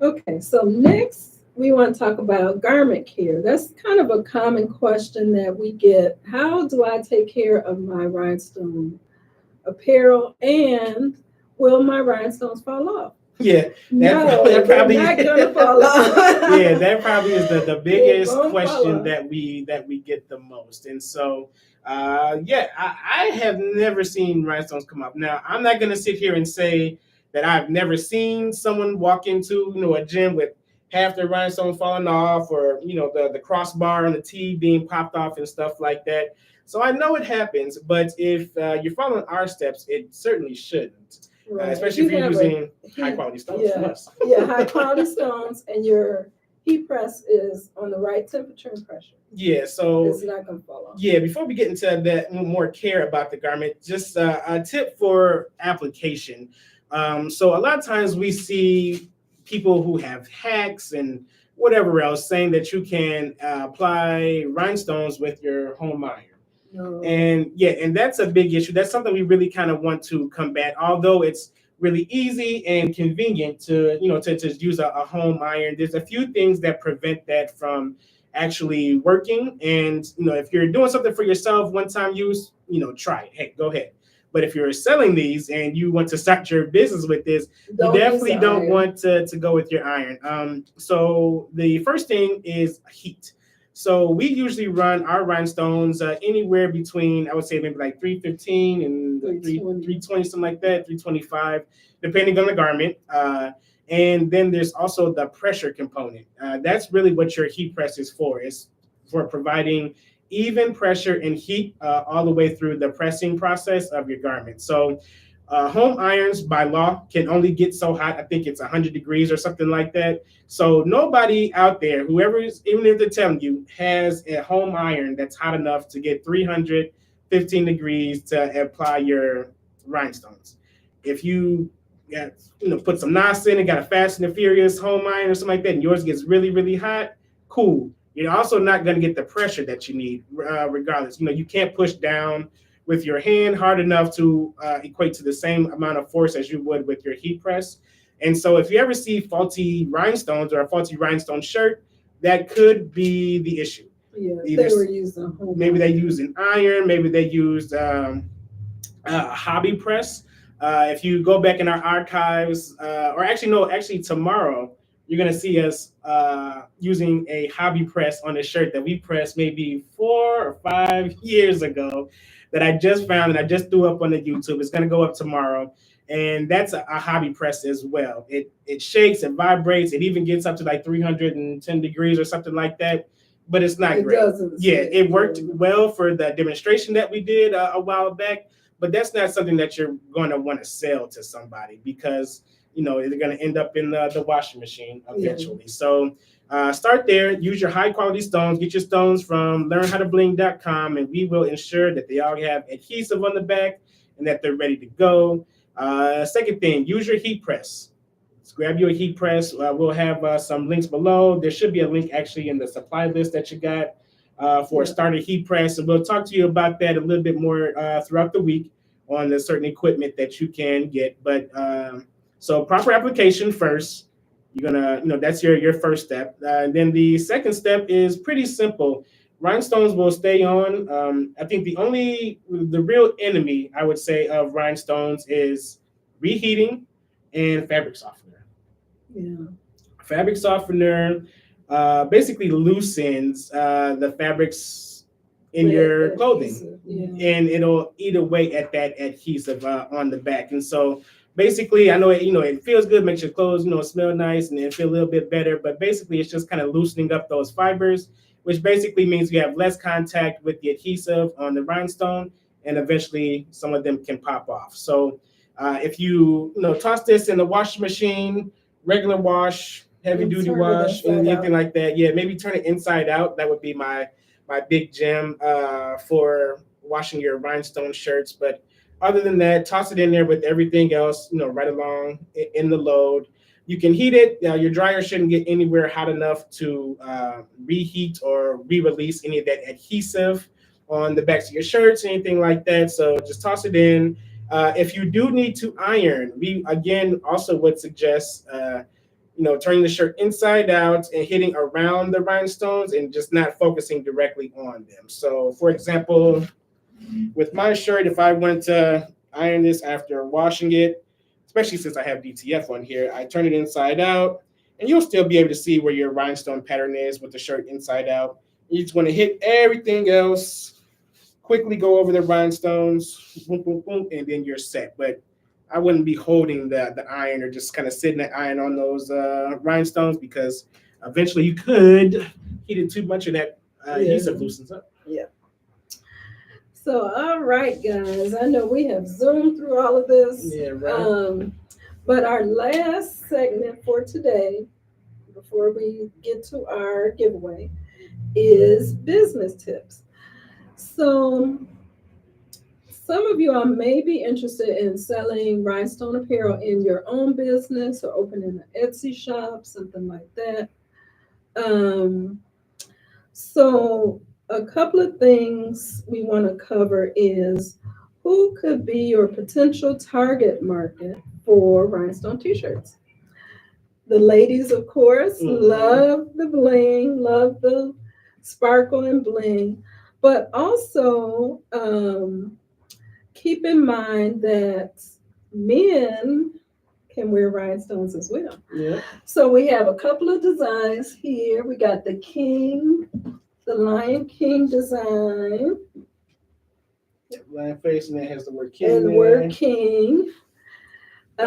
Okay, so next we want to talk about garment care. That's kind of a common question that we get. How do I take care of my rhinestone apparel, and will my rhinestones fall off? Yeah, that probably not gonna fall off. Yeah, that probably is the biggest question that we get the most. And so I have never seen rhinestones come up. Now, I'm not gonna sit here and say that I've never seen someone walk into a gym with half their rhinestone falling off, or the crossbar on the tee being popped off and stuff like that. So I know it happens, but if you're following our steps, it certainly shouldn't. Right. Especially if you're using high quality stones. Yeah, high quality stones, and your heat press is on the right temperature and pressure. Yeah, so it's not gonna fall off. Yeah, before we get into that more care about the garment, just a tip for application. So a lot of times we see people who have hacks and whatever else saying that you can apply rhinestones with your home iron. No. And that's a big issue. That's something we really kind of want to combat, although it's really easy and convenient to use a home iron. There's a few things that prevent that from actually working. And if you're doing something for yourself, one time use, try it. Hey, go ahead. But if you're selling these and you want to start your business with this, you definitely don't want to go with your iron. So the first thing is heat. So we usually run our rhinestones anywhere between, I would say maybe like 315 and 320, something like that, 325, depending on the garment. And then there's also the pressure component. That's really what your heat press is for. It's for providing even pressure and heat all the way through the pressing process of your garment. So home irons by law can only get so hot. I think it's 100 degrees or something like that. So nobody out there, whoever is, even if they're telling you, has a home iron that's hot enough to get 315 degrees to apply your rhinestones. If you put some NOS in and got a Fast and the Furious home iron or something like that, and yours gets really, really hot, cool. You're also not going to get the pressure that you need regardless. You can't push down with your hand hard enough to equate to the same amount of force as you would with your heat press. And so if you ever see faulty rhinestones or a faulty rhinestone shirt, that could be the issue. Yeah, they were using maybe they used an iron, maybe they used a hobby press. If you go back in our archives, actually tomorrow, you're going to see us using a hobby press on a shirt that we pressed maybe 4 or 5 years ago that I just found and I just threw up on the YouTube. It's going to go up tomorrow. And that's a hobby press as well. It shakes, it vibrates, it even gets up to like 310 degrees or something like that. But it's not great. It worked well for the demonstration that we did a while back. But that's not something that you're going to want to sell to somebody because they're going to end up in the washing machine eventually. So start there. Use your high quality stones. Get your stones from learnhowtobling.com, and we will ensure that they all have adhesive on the back and that they're ready to go. Second thing, use your heat press. Let's grab your heat press. We'll have some links below. There should be a link actually in the supply list that you got for a starter heat press. And we'll talk to you about that a little bit more throughout the week on the certain equipment that you can get. But so proper application first. You're gonna, that's your first step. And then the second step is pretty simple. Rhinestones will stay on. I think the real enemy, I would say, of rhinestones is reheating and fabric softener. Yeah. Fabric softener basically loosens the fabrics in your clothing, and it'll eat away at that adhesive on the back. And so basically, I know it feels good, makes your clothes smell nice and feel a little bit better. But basically, it's just kind of loosening up those fibers, which basically means you have less contact with the adhesive on the rhinestone, and eventually some of them can pop off. So if you toss this in the washing machine, regular wash, heavy duty wash, anything like that, maybe turn it inside out. That would be my big gem for washing your rhinestone shirts. But other than that, toss it in there with everything else, right along in the load. You can heat it. Your dryer shouldn't get anywhere hot enough to reheat or re-release any of that adhesive on the backs of your shirts, anything like that. So just toss it in. If you do need to iron, we again also would suggest turning the shirt inside out and hitting around the rhinestones and just not focusing directly on them. So, for example, with my shirt, if I went to iron this after washing it, especially since I have DTF on here, I turn it inside out, and you'll still be able to see where your rhinestone pattern is with the shirt inside out. You just want to hit everything else, quickly go over the rhinestones, boom, boom, boom, and then you're set. But I wouldn't be holding the iron or just kind of sitting the iron on those rhinestones, because eventually you could heat it too much and that adhesive loosens up. Yeah. So, all right, guys. I know we have zoomed through all of this. Yeah, right. But our last segment for today, before we get to our giveaway, is business tips. So, some of you may be interested in selling rhinestone apparel in your own business or opening an Etsy shop, something like that. So a couple of things we want to cover is who could be your potential target market for rhinestone t-shirts. The ladies, of course, love the bling, love the sparkle and bling, but also keep in mind that men can wear rhinestones as well. Yeah. So we have a couple of designs here. We got the Lion King design. Lion face, and it has the word king. And the word king. We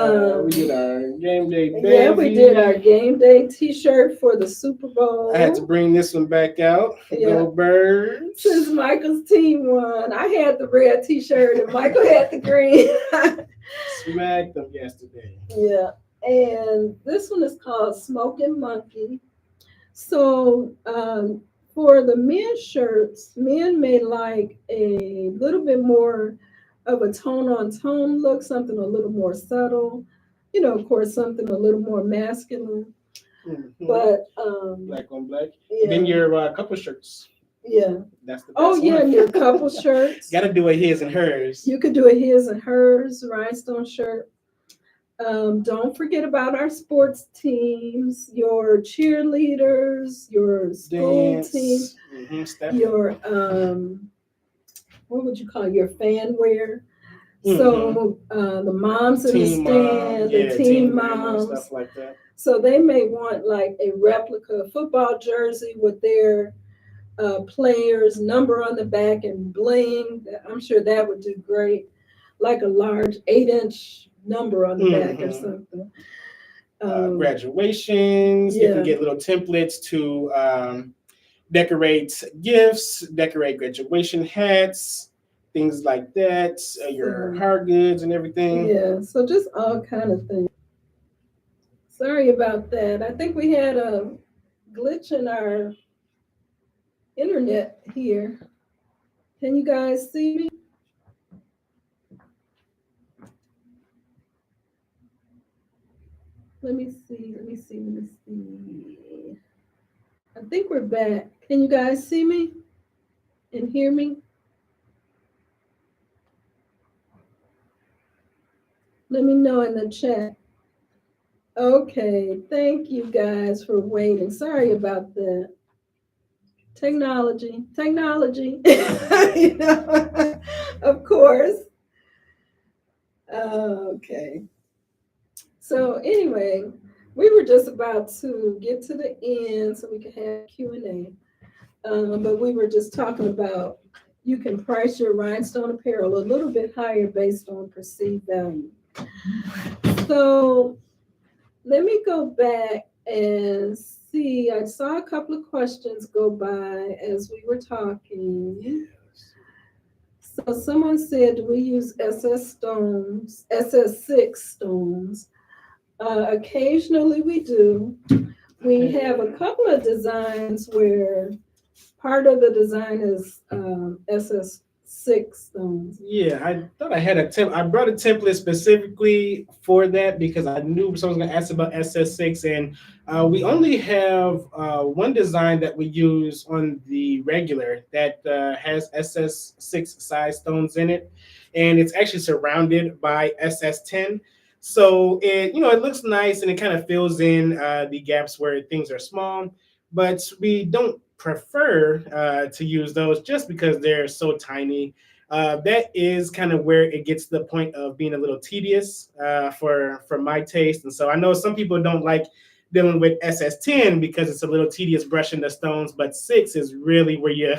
did our game day baby. Yeah, we did our game day t-shirt for the Super Bowl. I had to bring this one back out. Go Birds. Since Michael's team won, I had the red t-shirt and Michael had the green. Smacked them yesterday. Yeah, and this one is called Smoking Monkey. So for the men's shirts, men may like a little bit more of a tone-on-tone look, something a little more subtle. Of course, something a little more masculine. Mm-hmm. But black on black. Yeah. Then your couple shirts. Yeah. That's the best one. And your couple shirts. Got to do a his and hers. You could do a his and hers rhinestone shirt. Don't forget about our sports teams, your cheerleaders, your school team, your what would you call it? Your fan wear. So the moms in the stand, the team moms, stuff like that. So they may want like a replica football jersey with their players' number on the back and bling. I'm sure that would do great. Like a large 8-inch number on the back or something. Graduations, you can get little templates to decorate gifts, decorate graduation hats, things like that, your hard goods and everything. Yeah, so just all kind of things. Sorry about that. I think we had a glitch in our internet here. Can you guys see me? Let me see. Let me see. Let me see. I think we're back. Can you guys see me and hear me? Let me know in the chat. Okay, thank you guys for waiting. Sorry about that. Technology. You know, of course. Okay. So anyway, we were just about to get to the end so we could have Q&A. But we were just talking about you can price your rhinestone apparel a little bit higher based on perceived value. So let me go back and see. I saw a couple of questions go by as we were talking. So someone said, do we use SS6 stones? Occasionally we do. We have a couple of designs where part of the design is SS6 stones. Yeah, I thought I had a I brought a template specifically for that because I knew someone was going to ask about SS6, and we only have one design that we use on the regular that has SS6 size stones in it, and it's actually surrounded by SS10. So it looks nice and it kind of fills in the gaps where things are small, but we don't prefer to use those just because they're so tiny. That is kind of where it gets to the point of being a little tedious for my taste. And so I know some people don't like dealing with SS10 because it's a little tedious brushing the stones, but 6 is really where you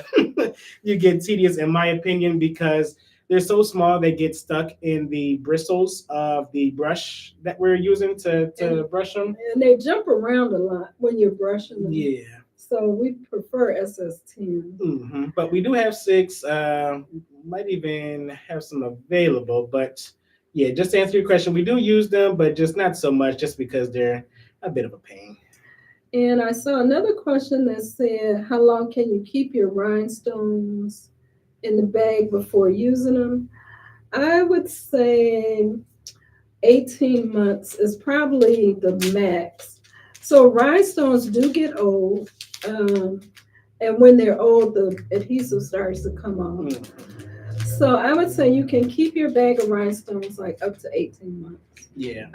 you get tedious, in my opinion, because they're so small they get stuck in the bristles of the brush that we're using to brush them. And they jump around a lot when you're brushing them. Yeah. So we prefer SS10. Mm-hmm. But we do have 6. Might even have some available. But yeah, just to answer your question, we do use them, but just not so much, just because they're a bit of a pain. And I saw another question that said, how long can you keep your rhinestones in the bag before using them? I would say 18 months is probably the max. So rhinestones do get old. And when they're old, the adhesive starts to come off. So I would say you can keep your bag of rhinestones like up to 18 months. Yeah.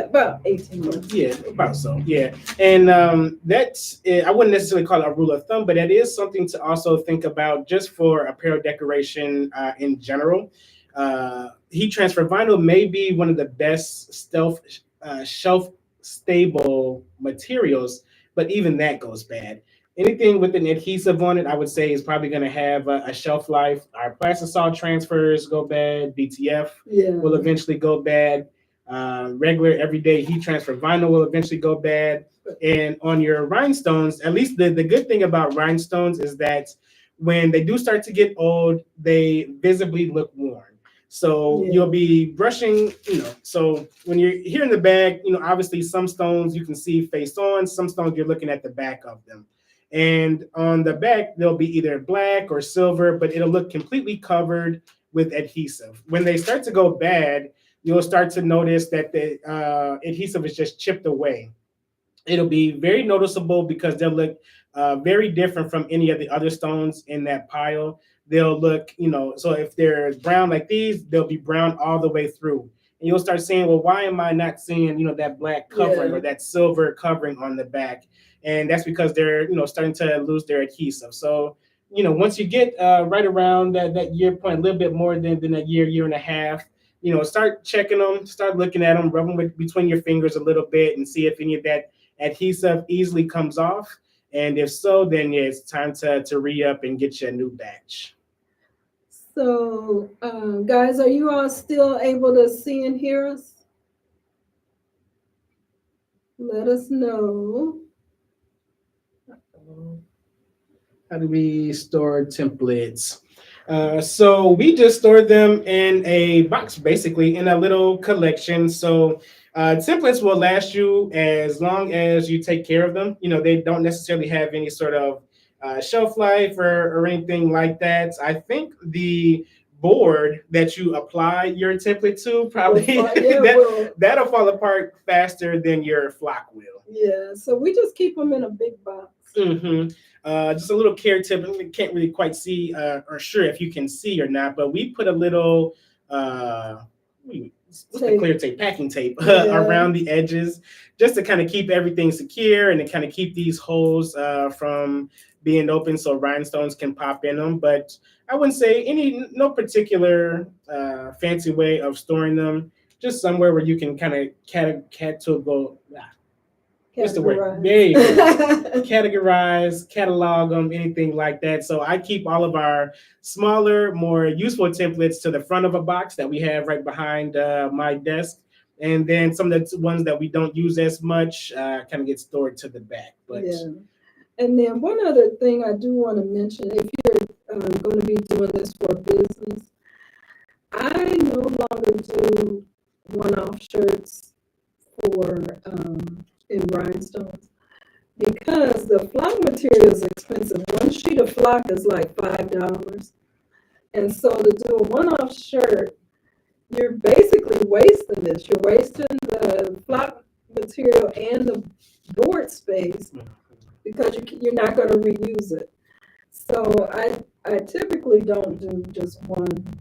About 18 months. Yeah, about so. Yeah. And that's, I wouldn't necessarily call it a rule of thumb, but that is something to also think about just for apparel decoration in general. Heat transfer vinyl may be one of the best shelf stable materials, but even that goes bad. Anything with an adhesive on it, I would say, is probably going to have a shelf life. Our plastisol transfers go bad. BTF will eventually go bad. Regular everyday heat transfer vinyl will eventually go bad. And on your rhinestones, at least the good thing about rhinestones is that when they do start to get old, they visibly look worn. So you'll be brushing, so when you're here in the bag, obviously some stones you can see face on, some stones you're looking at the back of them. And on the back, they'll be either black or silver, but it'll look completely covered with adhesive. When they start to go bad, you'll start to notice that the adhesive is just chipped away. It'll be very noticeable because they'll look very different from any of the other stones in that pile. They'll look, so if they're brown like these, they'll be brown all the way through. And you'll start saying, well, why am I not seeing, that black covering or that silver covering on the back? And that's because they're, starting to lose their adhesive. So, once you get right around that year point, a little bit more than a year and a half, start checking them, start looking at them, rub them between your fingers a little bit and see if any of that adhesive easily comes off. And if so, then yeah, it's time to re-up and get you a new batch. So, guys, are you all still able to see and hear us? Let us know. How do we store templates? So we just store them in a box, basically in a little collection. So Templates will last you as long as you take care of them. They don't necessarily have any sort of shelf life or anything like that. I think the board that you apply your template to probably that'll fall apart faster than your flock will. Yeah, so we just keep them in a big box. Mm-hmm. Just a little care tip. We can't really quite see or sure if you can see or not, but we put a little what's the clear tape, packing tape around the edges, just to kind of keep everything secure and to kind of keep these holes from being open so rhinestones can pop in them. But I wouldn't say no particular fancy way of storing them. Just somewhere where you can kind of what's the word? There you go. Categorize, catalog them, anything like that. So I keep all of our smaller, more useful templates to the front of a box that we have right behind my desk. And then some of the ones that we don't use as much kind of get stored to the back. But yeah. And then one other thing I do want to mention, if you're going to be doing this for business, I no longer do one-off shirts for in rhinestones because the flock material is expensive. One sheet of flock is like $5. And so to do a one-off shirt, you're basically wasting this. You're wasting the flock material and the board space because you're not going to reuse it. So I typically don't do just one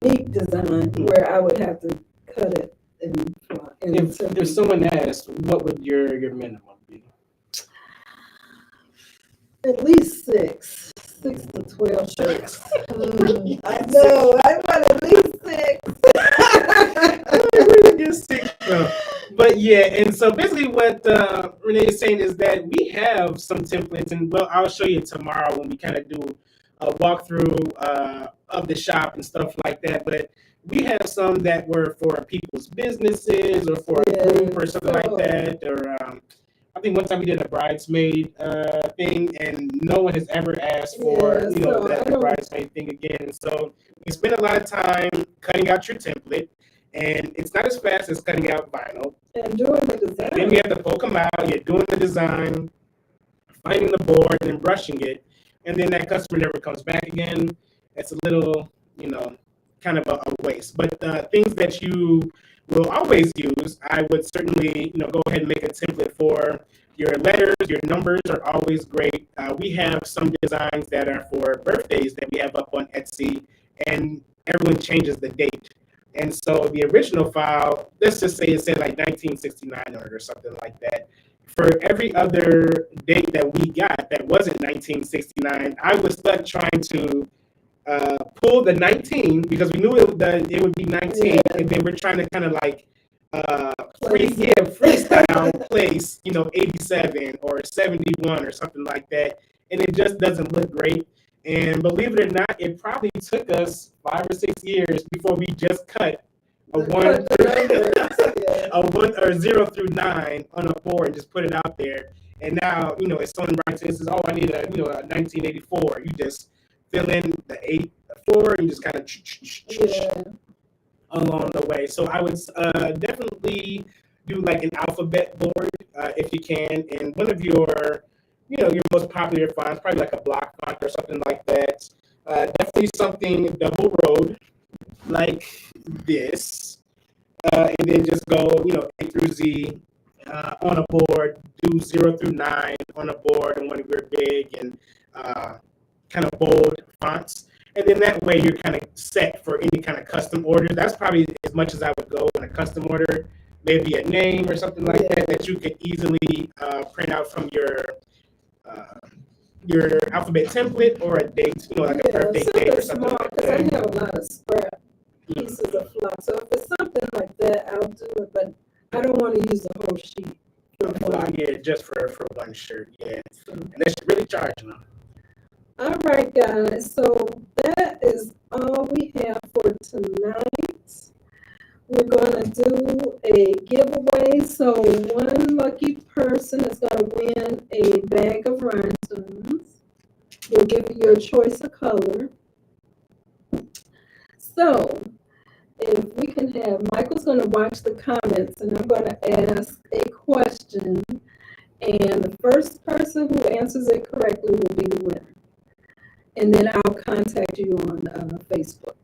unique design where I would have to cut it. If someone asked, what would your minimum be? At least 6 to 12 shirts. I know. I want at least 6. I really get 6 though. But yeah, and so basically what Renee is saying is that we have some templates, and well, I'll show you tomorrow when we kind of do a walkthrough of the shop and stuff like that. But we have some that were for people's businesses or for a group or something like that. Or I think one time we did a bridesmaid thing, and no one has ever asked for the bridesmaid thing again. So we spend a lot of time cutting out your template, and it's not as fast as cutting out vinyl. And doing the design. Then we have to poke them out. You're doing the design, finding the board, and then brushing it, and then that customer never comes back again. It's a little, kind of a waste. But things that you will always use, I would certainly, go ahead and make a template for. Your letters, your numbers are always great. We have some designs that are for birthdays that we have up on Etsy, and everyone changes the date. And so the original file, let's just say it said like 1969 on it or something like that. For every other date that we got that wasn't 1969, I was stuck trying to pull the 19 because we knew it would be 19, and then we're trying to kind of like freestyle place, 87 or 71 or something like that, and it just doesn't look great. And believe it or not, it probably took us 5 or 6 years before we just cut a 1 or 0 through 9 on a board and just put it out there. And now, if someone writes and says, "Oh, I need a 1984," you just fill in the 8, the 4, and you just kind of along the way. So I would definitely do like an alphabet board if you can, and one of your most popular fonts, probably like a block font or something like that. Definitely something double road like this, and then just go A through Z on a board. Do 0 through 9 on a board, and one of your big and kind of bold fonts. And then that way you're kind of set for any kind of custom order. That's probably as much as I would go in a custom order. Maybe a name or something like that you could easily print out from your alphabet template, or a date, like a birthday date or something like that. I have a lot of scrap pieces of flock. So if it's something like that, I'll do it, but I don't want to use the whole sheet. Just for one shirt, and that's really charging them. All right, guys, so that is all we have for tonight. We're going to do a giveaway, so one lucky person is going to win a bag of rhinestones. We'll give you your choice of color. So if we can have, Michael's going to watch the comments, and I'm going to ask a question, and the first person who answers it correctly will be the winner. And then I'll contact you on Facebook.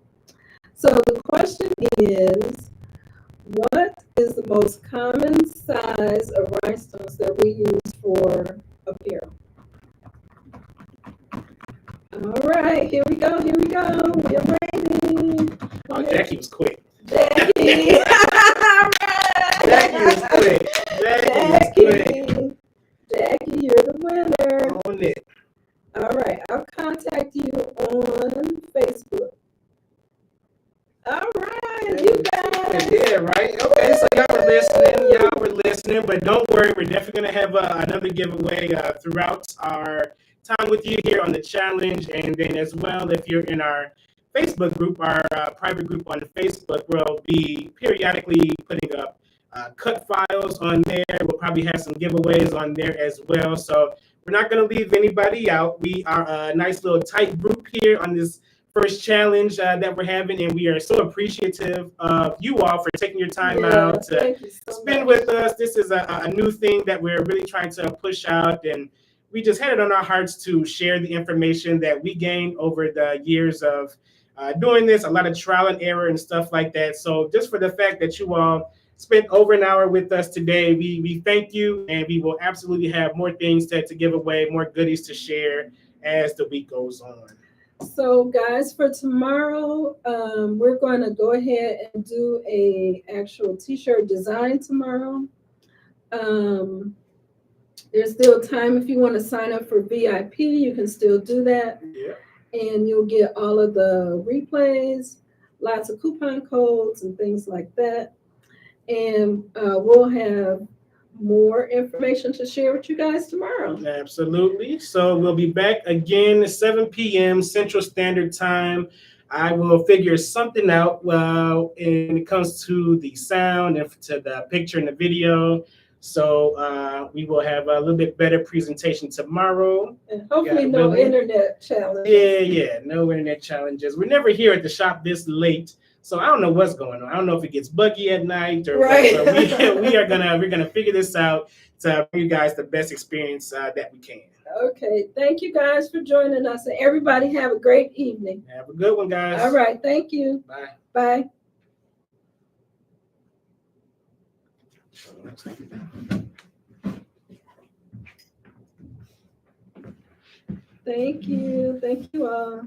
So the question is, what is the most common size of rhinestones that we use for apparel? All right, here we go. We're ready. Oh, Jackie was quick. Jackie. All right. Jackie was quick. Jackie, you're the winner. On it. All right, I'll contact you on Facebook. All right, you guys. Yeah, right. Okay, so y'all were listening, but don't worry, we're definitely gonna have another giveaway throughout our time with you here on the challenge, and then as well, if you're in our Facebook group, our private group on Facebook, we'll be periodically putting up cut files on there. We'll probably have some giveaways on there as well. So we're not going to leave anybody out. We are a nice little tight group here on this first challenge that we're having, and we are so appreciative of you all for taking your time out to spend with us. This is a new thing that we're really trying to push out, and we just had it on our hearts to share the information that we gained over the years of doing this, a lot of trial and error and stuff like that. So just for the fact that you all spent over an hour with us today, we thank you, and we will absolutely have more things to give away, more goodies to share as the week goes on. So guys, for tomorrow, we're going to go ahead and do a actual t-shirt design tomorrow. There's still time if you want to sign up for VIP, you can still do that. Yeah. And you'll get all of the replays, lots of coupon codes and things like that. And we'll have more information to share with you guys tomorrow. Absolutely. So we'll be back again at 7 p.m. Central Standard Time. I will figure something out when it comes to the sound and to the picture and the video. So we will have a little bit better presentation tomorrow. And hopefully no internet challenges. Yeah, no internet challenges. We're never here at the shop this late, so I don't know what's going on. I don't know if it gets buggy at night or right. What. So we're gonna figure this out to bring you guys the best experience that we can. Okay, thank you guys for joining us, and everybody have a great evening. Have a good one, guys. All right, thank you. Bye. Bye. Thank you all.